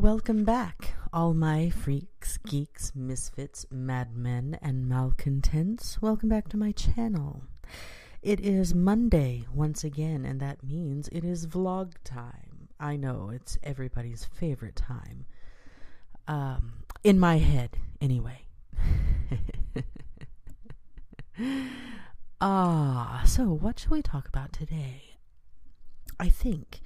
Welcome back, all my freaks, geeks, misfits, madmen, and malcontents. Welcome back to my channel. It is Monday once again, and that means it is vlog time. I know, it's everybody's favorite time. In my head, anyway. So what shall we talk about today? I think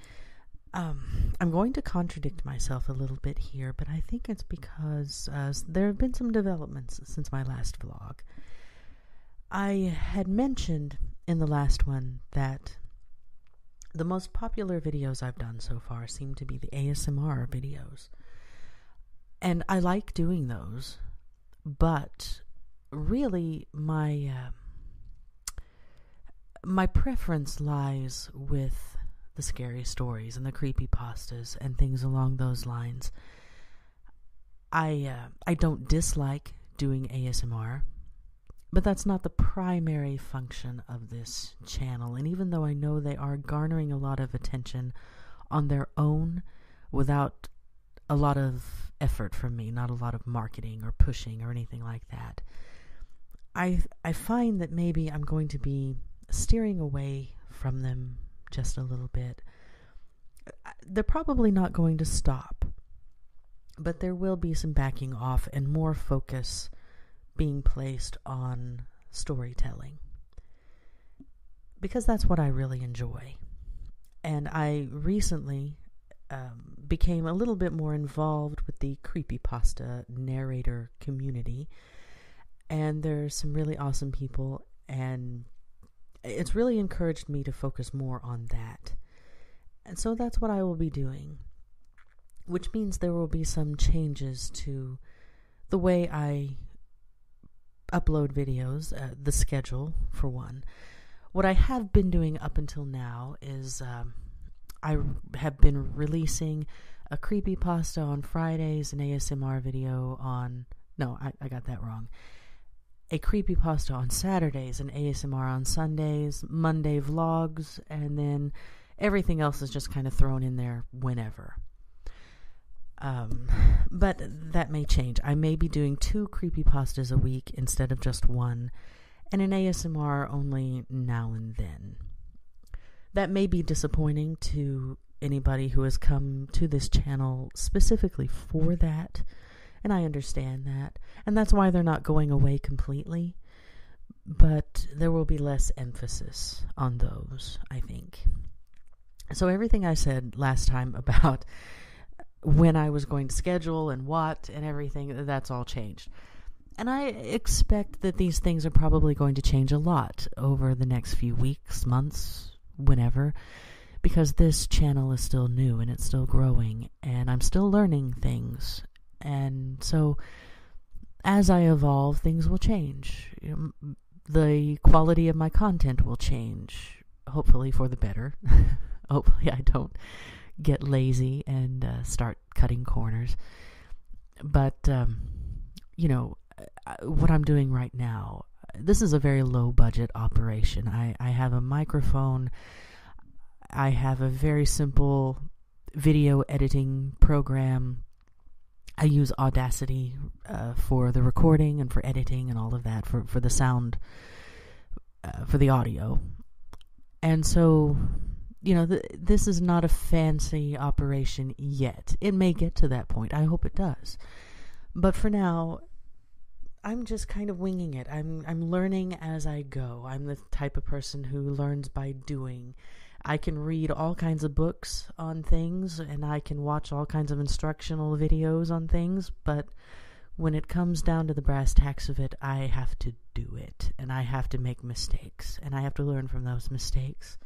I'm going to contradict myself a little bit here, but I think it's because there have been some developments since my last vlog. I had mentioned in the last one that the most popular videos I've done so far seem to be the ASMR videos. And I like doing those, but really my preference lies with the scary stories and the creepypastas and things along those lines. I don't dislike doing ASMR, but that's not the primary function of this channel. And even though I know they are garnering a lot of attention on their own without a lot of effort from me, not a lot of marketing or pushing or anything like that, I find that maybe I'm going to be steering away from them just a little bit. They're probably not going to stop, but there will be some backing off and more focus being placed on storytelling, because that's what I really enjoy. And I recently became a little bit more involved with the creepypasta narrator community, and there's some really awesome people, and it's really encouraged me to focus more on that. And so that's what I will be doing, which means there will be some changes to the way I upload videos, the schedule for one. What I have been doing up until now is I have been releasing a creepypasta on Fridays, an ASMR video on... No, I got that wrong. A creepypasta on Saturdays, an ASMR on Sundays, Monday vlogs, and then everything else is just kind of thrown in there whenever. But that may change. I may be doing 2 creepypastas a week instead of just 1, and an ASMR only now and then. That may be disappointing to anybody who has come to this channel specifically for that, and I understand that. And that's why they're not going away completely. But there will be less emphasis on those, I think. So everything I said last time about when I was going to schedule and what and everything, that's all changed. And I expect that these things are probably going to change a lot over the next few weeks, months, whenever. Because this channel is still new and it's still growing. And I'm still learning things. And so, as I evolve, things will change. The quality of my content will change, hopefully for the better. Hopefully I don't get lazy and start cutting corners. But, what I'm doing right now, this is a very low-budget operation. I have a microphone. I have a very simple video editing program. I use Audacity for the recording and for editing and all of that, for the sound, for the audio. And so, this is not a fancy operation yet. It may get to that point. I hope it does. But for now, I'm just kind of winging it. I'm learning as I go. I'm the type of person who learns by doing. I can read all kinds of books on things, and I can watch all kinds of instructional videos on things, but when it comes down to the brass tacks of it, I have to do it, and I have to make mistakes, and I have to learn from those mistakes.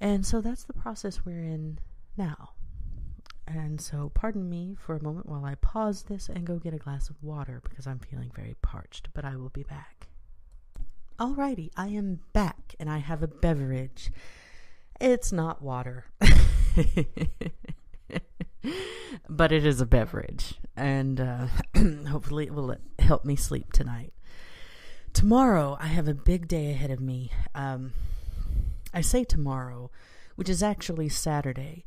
And so that's the process we're in now. And so pardon me for a moment while I pause this and go get a glass of water, because I'm feeling very parched, but I will be back. Alrighty, I am back, and I have a beverage. It's not water, but it is a beverage, and hopefully it will help me sleep tonight. Tomorrow, I have a big day ahead of me. I say tomorrow, which is actually Saturday.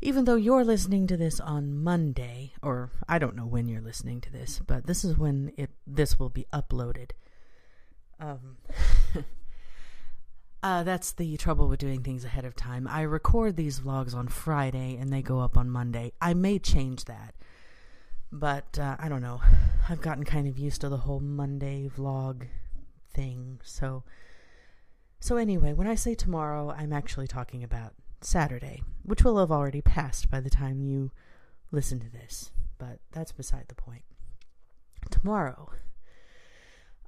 even though you're listening to this on Monday, or I don't know when you're listening to this, but this is when this will be uploaded. That's the trouble with doing things ahead of time. I record these vlogs on Friday and they go up on Monday. I may change that, but I don't know. I've gotten kind of used to the whole Monday vlog thing. So anyway, when I say tomorrow, I'm actually talking about Saturday, which will have already passed by the time you listen to this, but that's beside the point. Tomorrow,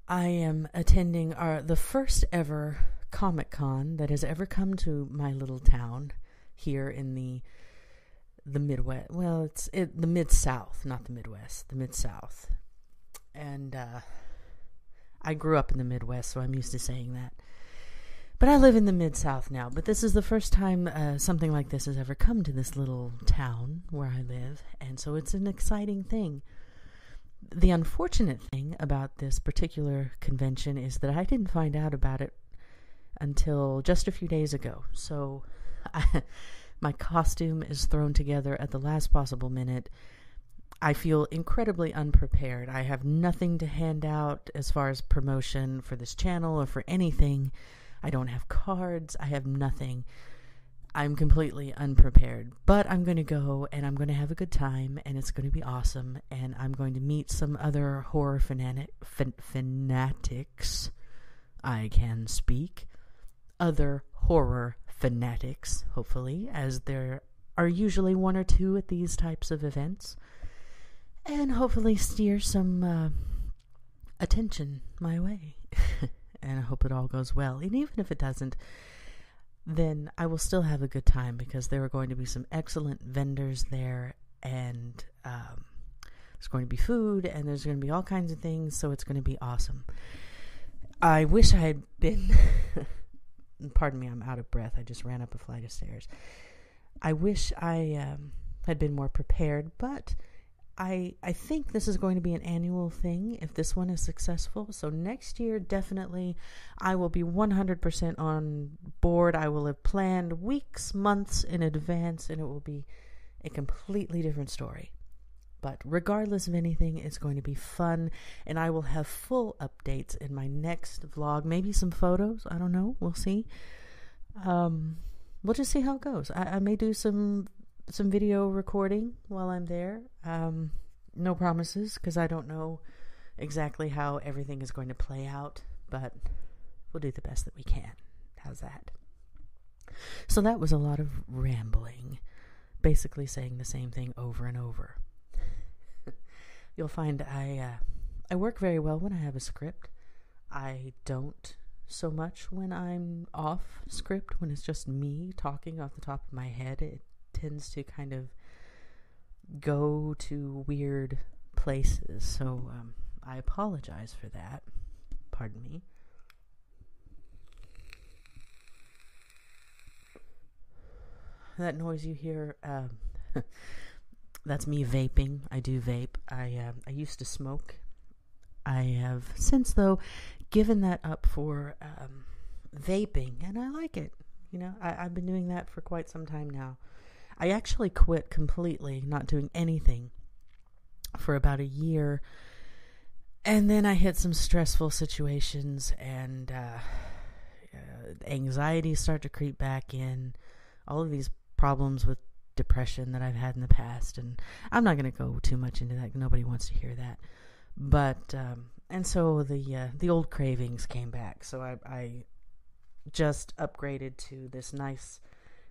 I am attending the first ever Comic-Con that has ever come to my little town here in the Midwest. Well, it's the Mid-South, not the Midwest, the Mid-South. And I grew up in the Midwest, so I'm used to saying that. But I live in the Mid-South now. But this is the first time something like this has ever come to this little town where I live. And so it's an exciting thing. The unfortunate thing about this particular convention is that I didn't find out about it until just a few days ago. So my costume is thrown together at the last possible minute. I feel incredibly unprepared. I have nothing to hand out as far as promotion for this channel or for anything. I don't have cards. I have nothing. I'm completely unprepared. But I'm going to go and I'm going to have a good time and it's going to be awesome. And I'm going to meet some other horror fanatics. I can speak. Other horror fanatics, hopefully, as there are usually one or two at these types of events. And hopefully steer some attention my way. And I hope it all goes well. And even if it doesn't, then I will still have a good time because there are going to be some excellent vendors there. And there's going to be food and there's going to be all kinds of things. So it's going to be awesome. I wish I had been... Pardon me, I'm out of breath. I just ran up a flight of stairs. I wish I had been more prepared, but I think this is going to be an annual thing if this one is successful. So next year, definitely, I will be 100% on board. I will have planned weeks, months in advance, and it will be a completely different story. But regardless of anything, it's going to be fun, and I will have full updates in my next vlog. Maybe some photos. I don't know. We'll see. We'll just see how it goes. I may do some video recording while I'm there. No promises, because I don't know exactly how everything is going to play out, but we'll do the best that we can. How's that? So that was a lot of rambling, basically saying the same thing over and over. You'll find I work very well when I have a script. I don't so much when I'm off script, when it's just me talking off the top of my head. It tends to kind of go to weird places. So I apologize for that. Pardon me. That noise you hear... That's me vaping. I do vape. I used to smoke. I have since, though, given that up for vaping, and I like it. You know, I've been doing that for quite some time now. I actually quit completely, not doing anything, for about a year, and then I hit some stressful situations, and anxiety start to creep back in. All of these problems with depression that I've had in the past, and I'm not going to go too much into that. Nobody wants to hear that. But and so the old cravings came back. So I just upgraded to this nice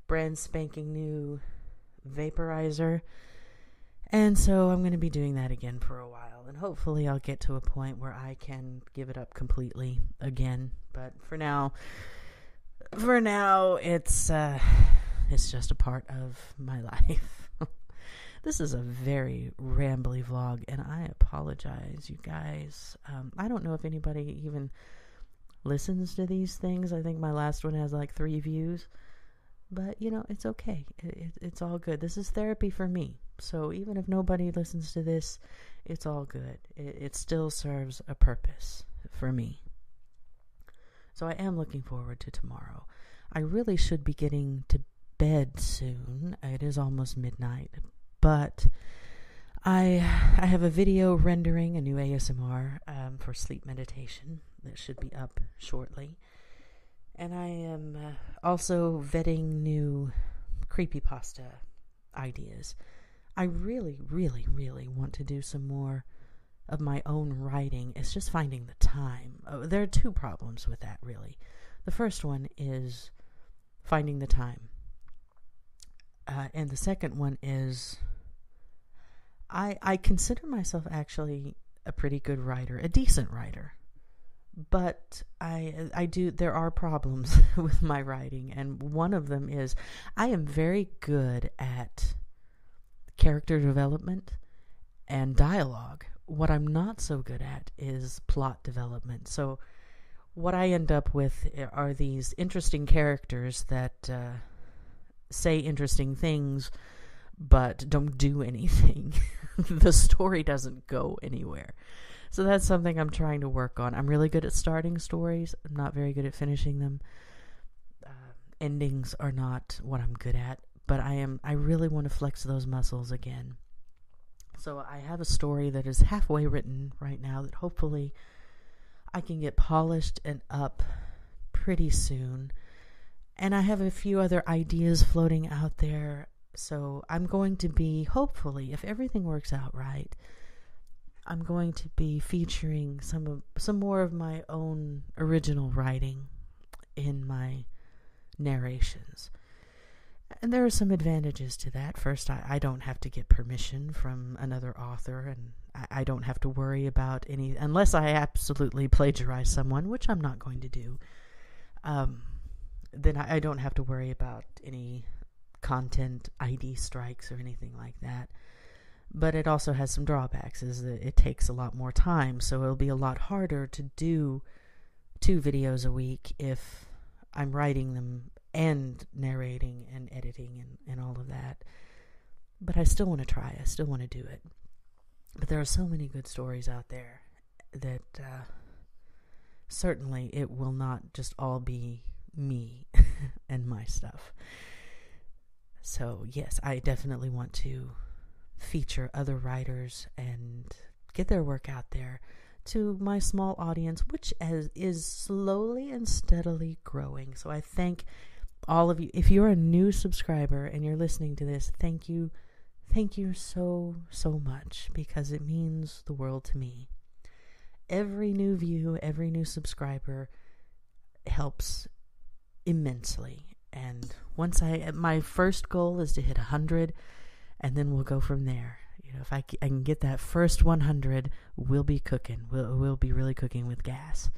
brand spanking new vaporizer, and so I'm going to be doing that again for a while, and hopefully I'll get to a point where I can give it up completely again. But for now it's just a part of my life. This is a very rambly vlog, and I apologize, you guys. I don't know if anybody even listens to these things. I think my last one has like 3 views. But, you know, it's okay. It's all good. This is therapy for me. So even if nobody listens to this, it's all good. It still serves a purpose for me. So I am looking forward to tomorrow. I really should be getting to bed soon. It is almost midnight, but I have a video rendering a new ASMR for sleep meditation that should be up shortly. And I am also vetting new creepypasta ideas. I really, really, really want to do some more of my own writing. It's just finding the time. There are two problems with that, really. The first one is finding the time. And the second one is I consider myself actually a pretty good writer, a decent writer. But there are problems with my writing, and one of them is I am very good at character development and dialogue. What I'm not so good at is plot development. So what I end up with are these interesting characters that say interesting things but don't do anything. The story doesn't go anywhere. So that's something I'm trying to work on. I'm really good at starting stories. I'm not very good at finishing them. Endings are not what I'm good at, but I really want to flex those muscles again. So I have a story that is halfway written right now that hopefully I can get polished and up pretty soon. And I have a few other ideas floating out there. So I'm going to be, hopefully, if everything works out right, I'm going to be featuring some more of my own original writing in my narrations. And there are some advantages to that. First, I don't have to get permission from another author, and I don't have to worry about any, unless I absolutely plagiarize someone, which I'm not going to do. Then I don't have to worry about any content ID strikes or anything like that. But it also has some drawbacks, is that it takes a lot more time, so it'll be a lot harder to do 2 videos a week if I'm writing them and narrating and editing and all of that. But I still want to try. I still want to do it. But there are so many good stories out there that certainly it will not just all be me and my stuff. So yes, I definitely want to feature other writers and get their work out there to my small audience, which is slowly and steadily growing. So I thank all of you. If you're a new subscriber and you're listening to this, thank you so much, because it means the world to me. Every new view, every new subscriber helps immensely. And my first goal is to hit 100, and then we'll go from there. If I can get that first 100, we'll be cooking. We'll be really cooking with gas.